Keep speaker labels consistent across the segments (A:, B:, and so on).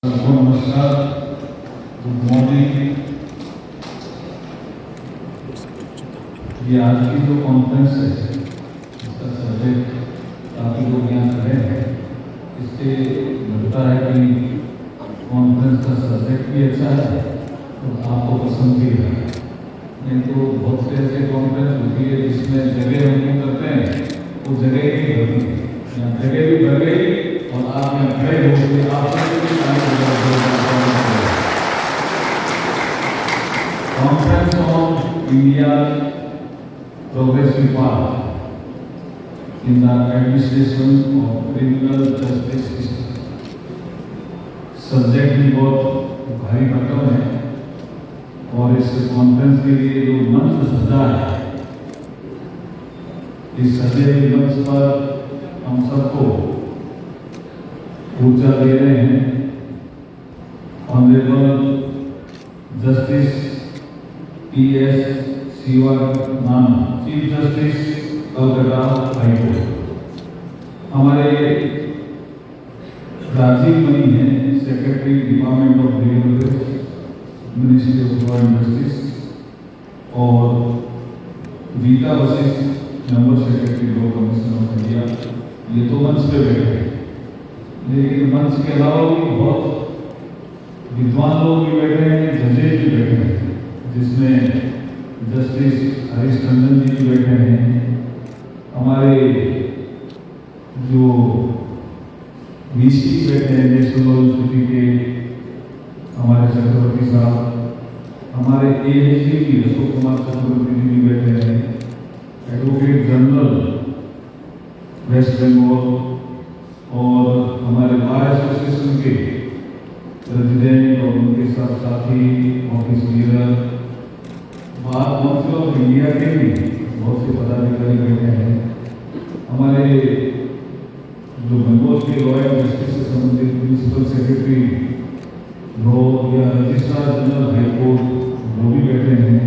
A: सबको नमस्कार, good morning. ये आज की जो कॉन्फ्रेंस है इसका सब्जेक्ट काफ़ी लोग यहाँ खड़े हैं, इससे लगता है कि कॉन्फ्रेंस का सब्जेक्ट भी अच्छा है तो आपको पसंद भी है। नहीं तो बहुत से ऐसे कॉन्फ्रेंस होती है जिसमें जगह हम करते हैं वो जगह ही नहीं भरती है, यहाँ जगह भी भर गई और आप यहाँ खड़े हो गए। Conference on India's progressive path in the administration of criminal justice system। Subject भी बहुत भारी भरकम है और इस कॉन्फ्रेंस के लिए जो मंच सजा है, इस सजे मंच पर हम सबको ऊर्जा दे रहे हैं honourable justice PS Shivanand, chief justice Calcutta high court. हमारे राजीव मनी है, secretary department of legal affairs, ministry of law and justice, और Rita Vashishtha, member secretary law commission of India. ये तो मंच पे बैठे हैं, लेकिन मंच के अलावा भी बहुत विद्वान लोग भी बैठे हैं, जजेज भी बैठे हैं, जिसमें जस्टिस हरीश टंडन जी भी बैठे हैं, हमारे जो VC बैठे हैं नेशनल यूनिवर्सिटी के हमारे चक्रवर्ती साहब, हमारे AHG की अशोक कुमार चक्रवर्ती जी भी बैठे हैं, एडवोकेट जनरल वेस्ट बंगाल, और हमारे बार एसोसिएशन के प्रेसिडेंट और उनके साथ साथी office leader, bar council of India के भी बहुत से पदाधिकारी बैठे हैं, हमारे जो बंगाल के लॉ एंड जस्टिस से संबंधित प्रिंसिपल सेक्रेटरी लॉ या रजिस्ट्रार जनरल हाई कोर्ट वो भी बैठे हैं,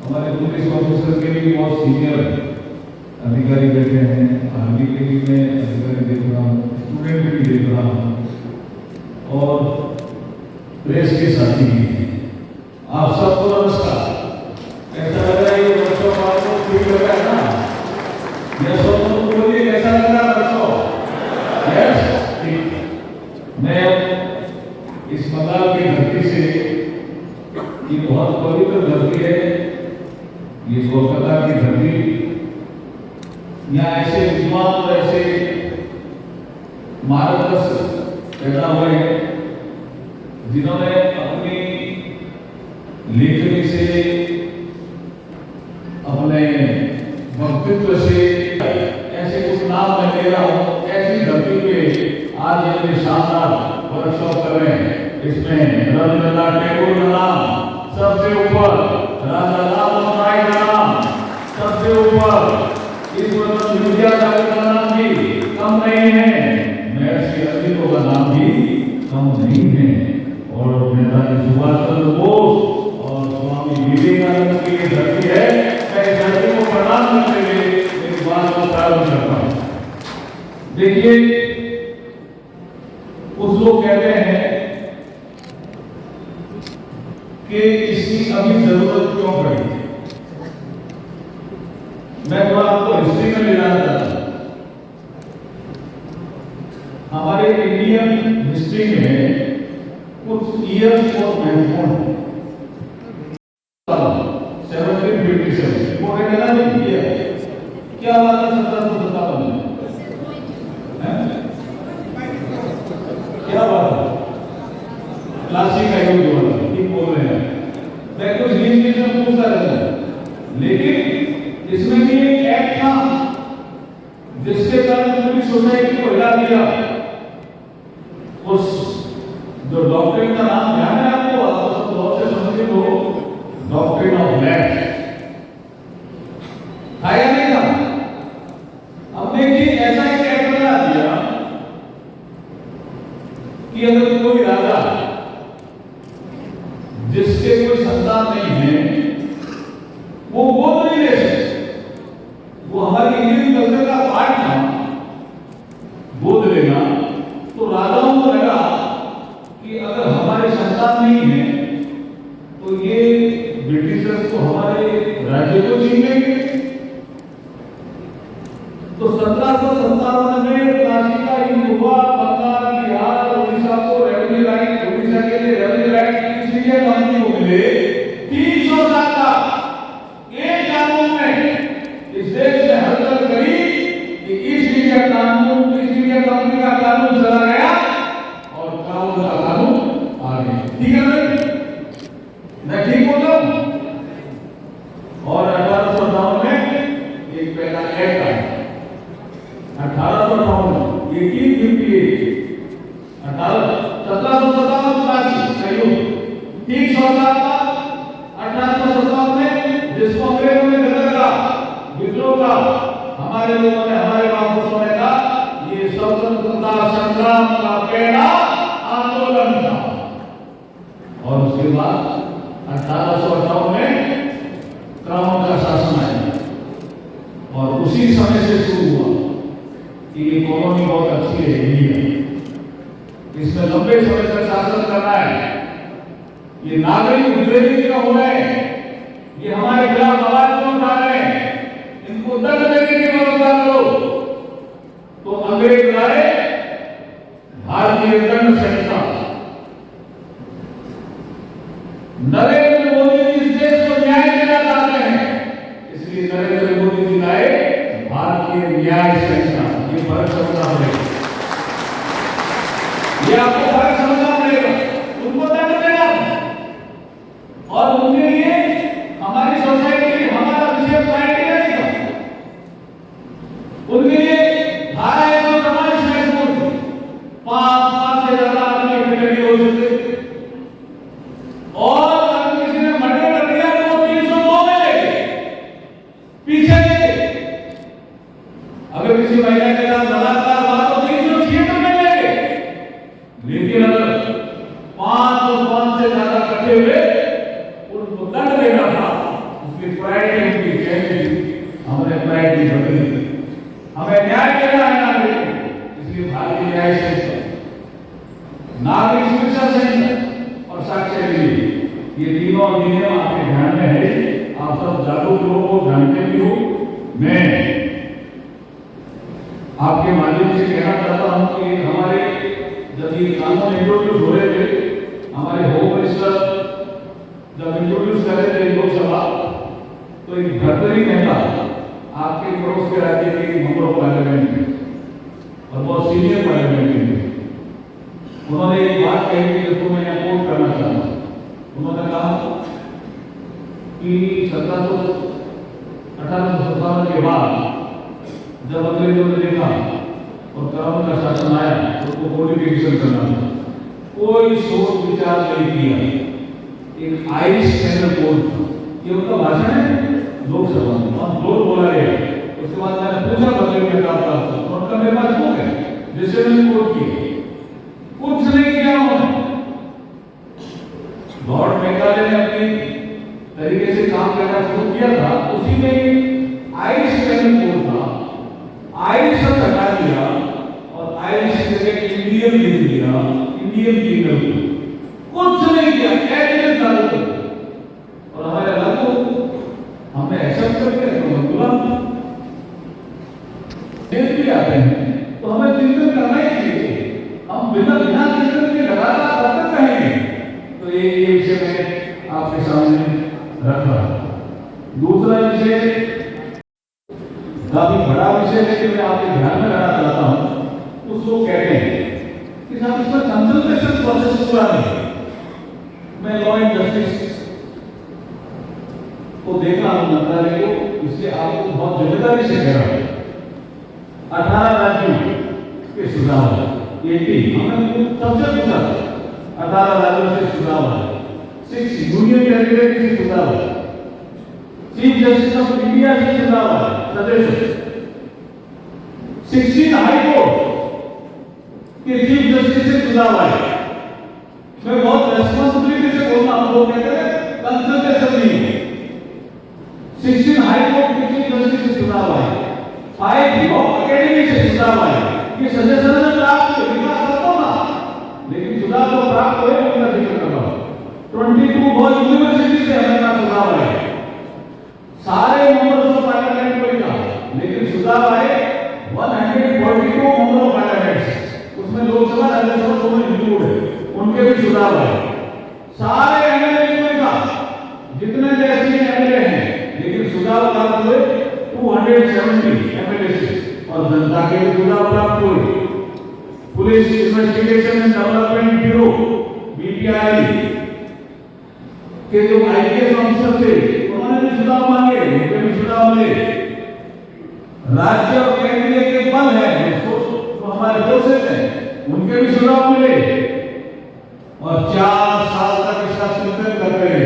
A: हमारे पुलिस ऑफिसर के भी बहुत सीनियर अधिकारी बैठे हैं, आर्मी के भी मैं अधिकारी देख रहा हूँ, स्टूडेंट भी देख रहा हूँ, और प्रेस के साथी भी हैं। आप सबको नमस्कार। कैसा लग रहा है ये बच्चों को? आपको ठीक लग रहा है ना? यस और नो बोलिए, कैसा लग रहा है बच्चों? यस, ठीक। मैं इस बंगाल की धरती से, ये बहुत पवित्र धरती है, ये कोलकाता की धरती, यहाँ ऐसे विद्वान और ऐसे मार्गदर्शक पैदा हुए हैं जिन्होंने अपनी लेखनी से, अपने वक्तृत्व से ऐसे कुछ नाम मैं ले रहा हूँ, ऐसी धरती पे आज ये शानदार वर्कशॉप कर रहे हैं। इसमें रविंद्रनाथ टैगोर का नाम सबसे ऊपर, राजा राममोहन राय का नाम सबसे ऊपर, ईश्वर विद्यासागर का नाम भी कम नहीं है, महर्षि अरविंदो का नाम भी कम नहीं है, और नेताजी सुभाष चंद्र बोस और स्वामी विवेकानंद की ये धरती है। मैं इस धरती को प्रणाम करते हुए मेरी बात को प्रारंभ करता हूँ। देखिए, कुछ लोग कहते हैं कि इसकी अभी जरूरत क्यों पड़ी। मैं थोड़ा आपको हिस्ट्री में ले जाना चाहता हूं। हमारे इंडियन हिस्ट्री में कुछ ईयर्स बहुत महत्वपूर्ण है। 1757 वो है ना, क्या हुआ था 1757 में? क्या हुआ था? प्लास्टिक का यूज हुआ था, ठीक बोल रहे हैं। मैं कुछ बीच में पूछता रहता हूं, लेकिन इसमें भी एक एक्ट था जिसके कारण पूरी सोसाइटी को हिला दिया। उस जो डॉक्ट्रिन का नाम ध्यान है आपको, आप सब बहुत से समझते हो, डॉक्ट्रिन ऑफ लैप्स आया नहीं था। अब देखिए, ऐसा एक एक्ट बना दिया कि अगर कोई राजा जिसके कोई संतान नहीं है वो गोद नहीं ले सकते, वो हमारी इंडियन कल्चर का पार्ट था, गोद लेना। तो राजाओं को लगा कानून का कानून आ गए। ठीक है मैं ठीक बोल रहा हूँ। और 1858 में एक पहला एक्ट आया 1858 1858 1757 ठीक 100 साल का 1857 में जिसको अंग्रेजों ने गदर का विद्रोह का हमारे लोगों ने हमारे बापुओं ने कहा ये स्वतंत्रता संग्राम का पहला आंदोलन था। और उसके बाद 1858 में क्राउन का शासन आया और उसी समय से शुरू हुआ कि ये कॉलोनी बहुत अच्छी है इंडिया, इसमें लंबे समय तक शासन करना है, ये नागरिक उद्रेक का हो रहे हैं, ये हमारे खिलाफ आवाज क्यों उठा रहे हैं, इनको दंड देने की व्यवस्था करो। तो अंग्रेज लाए भारतीय दंड संहिता। नरेंद्र मोदी जी इस देश को न्याय देना चाहते हैं, इसलिए नरेंद्र मोदी जी लाए भारतीय न्याय संहिता। ये फर्क समझना पड़ेगा, ये आपको फर्क समझना पड़ेगा। उनको दंड देना और उनके लिए हमारी सोसाइटी हमारा विषय प्रायोरिटी नहीं था। उनके लिए धारा 144 में पांच से ज्यादा आदमी इकट्ठे नहीं हो सकते और अगर किसी ने मर्डर कर दिया तो वो 302 में लेंगे पीछे लेंगे। अगर किसी महिला के साथ बलात्कार हुआ तो 306 में लेंगे। लेकिन अगर 505 से ज्यादा इकट्ठे हुए उनको दंड देना था, उसकी प्रायोरिटी उनकी चेंज, हमने प्रायोरिटी बदली, हमें न्याय देना है नागरिक को। इसलिए भारतीय न्याय संहिता, नागरिक सुरक्षा संहिता और साक्ष्य विधि, ये तीनों नियम आपके ध्यान में है। आप सब जागरूक लोगों को जानते भी हो। मैं आपके माध्यम से कहना चाहता हूं कि हमारे जब ये कानून इंट्रोड्यूस हो रहे थे, हमारे होम मिनिस्टर जब इंट्रोड्यूस कर रहे थे लोकसभा, तो एक भरतरी नेता आपके पड़ोस के राज्य के मेंबर ऑफ पार्लियामेंट में और बहुत सीनियर पार्लियामेंट में उन्होंने एक बात कही थी जिसको मैं कोट करना चाहता हूँ। उन्होंने कहा कि 1857 के बाद जब अंग्रेजों ने देखा और क्राउन का शासन आया तो उसको कोडिफिकेशन करना था, कोई सोच विचार नहीं किया। एक आयरिश पैनल कोड था, ये उनका भाषण है लोकसभा में, और जोर बोला गया। उसके बाद मैंने पूछा बदले में तो उनका मेरे पास बुक है जिससे मैंने कोट की, कुछ नहीं किया उन्होंने। लॉर्ड मेकाले ने अपनी तरीके से काम करना शुरू किया था, उसी में आयरिश पैनल कोड था, आयरिश शब्द हटा दिया और आयरिश की जगह इंडियन लिख दिया, इंडियन पीनल कोड। कुछ नहीं किया, एविडेंस डालो और हमारे लागू हमने एक्सेप्ट करके गुलाम देश भी आते हैं तो हमें चिंतन करना ही चाहिए। हम बिना चिंतन के लगातार करते रहेंगे। तो ये विषय मैं आपके सामने रख रहा हूं। दूसरा विषय काफी बड़ा विषय है कि मैं आपके ध्यान में लाना चाहता हूं, उसको कहते हैं कि साहब इसका कंसल्टेशन प्रोसेस पूरा नहीं है। मैं लॉ एंड जस्टिस को देख रहा हूं मंत्रालय को, इसलिए आपको बहुत जिम्मेदारी से कह रहा हूं। 18 राज्यों के सुझाव है, 18 हमने सबसे पूछा 18 राज्यों से सुझाव है, 6 यूनियन टेरिटरी से सुझाव है, चीफ जस्टिस ऑफ इंडिया से सुझाव है, सजेशन 16 हाई कोर्ट के चीफ जस्टिस से सुझाव है। मैं बहुत रेस्पॉन्सिबिलिटी से बोलता हूं, लोग कहते हैं कंसल्टेशन नहीं है। 16 हाई कोर्ट के चीफ जस्टिस से सुझाव है, 5 लॉ अकेडमी से सुझाव है। ये सजेशन में प्राप्त विकास करता ना, लेकिन सुझाव तो प्राप्त हुए उनका जिक्र कर रहा हूं। 22 बहुत यूनिवर्सिटी से हमारा सुझाव है, सारे मेंबर्स ऑफ पार्लियामेंट को लिखा, लेकिन सुझाव है 142 मेंबर ऑफ पार्लियामेंट, उसमें लोकसभा राज्यसभा दोनों इंक्लूड है, उनके भी सुझाव है। सारे एमएलए को लिखा, जितने देश में एमएलए हैं, लेकिन सुझाव प्राप्त हुए 270 एमएलए से और जनता के सुझाव प्राप्त हुए। Police investigation and development bureau आई कि जो आईपीएस ऑफिसर थे उन्होंने भी सुधार मांगे, उनके भी सुधार मिले। राज्य और केंद्रीय के बल है जो हमारे फोर्सेस हैं उनके भी सुधार मिले और 4 साल तक इसका चिंतन करते रहे।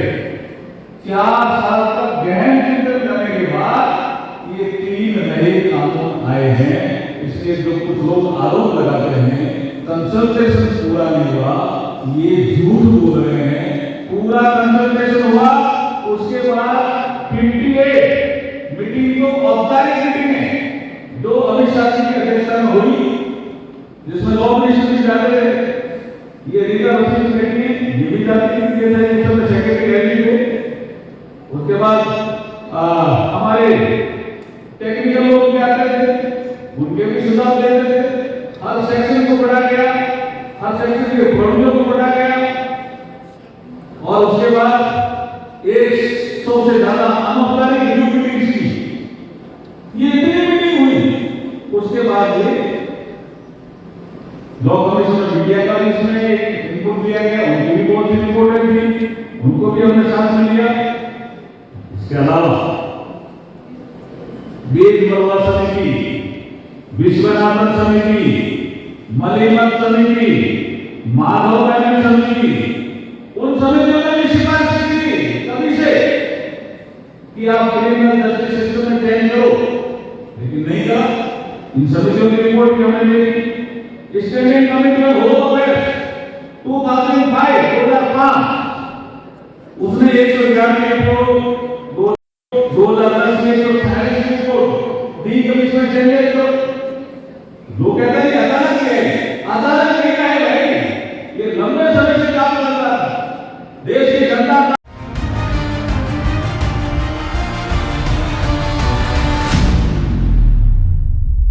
A: 4 साल तक गहन चिंतन करने के बाद ये 3 नए कानून आए हैं। इसलिए जो कुछ लोग आरोप लगाते हैं कंसल्टेशन पूरा नहीं हुआ, ये झूठ बोल रहे हैं। पूरा कंसल्टेशन हुआ, उसके बाद 58 मीटिंग को औपचारिक मीटिंग है जो अमित शाह जी की अध्यक्षता में हुई, जिसमें लॉ मिनिस्टर भी जाते थे, ये रीजन ऑफिस कमेटी ये भी जाती थी, ये सही सब सेक्रेटरी रैली को। उसके बाद हमारे टेक्निकल लोग भी आते थे, उनके भी सुझाव देते थे। हर सेक्शन को बढ़ा गया, हर सेक्शन के प्रोड्यूसर को बढ़ा गया और उसके बाद 100 से ज्यादा अनौपचारिक मीटिंग्स की। ये इतनी मीटिंग हुई, उसके बाद ये लॉ कमीशन ऑफ इंडिया का इसमें इनपुट दिया गया, उनकी भी बहुत सी रिपोर्टें थी, उनको भी हमने साथ में लिया। इसके अलावा वेद बरवा समिति, विश्वनाथन समिति, मलिमत समिति, माधव मैनन समिति, उन समितियों ने भी सिफारिश की थी कभी से कि आप क्रिमिनल जस्टिस सिस्टम में चेंज करो, लेकिन नहीं करा। इन समितियों की रिपोर्ट भी हमने देखी। स्टैंडिंग कमेटी में हो 2005 उसने 111 रिपोर्ट 2010 में 148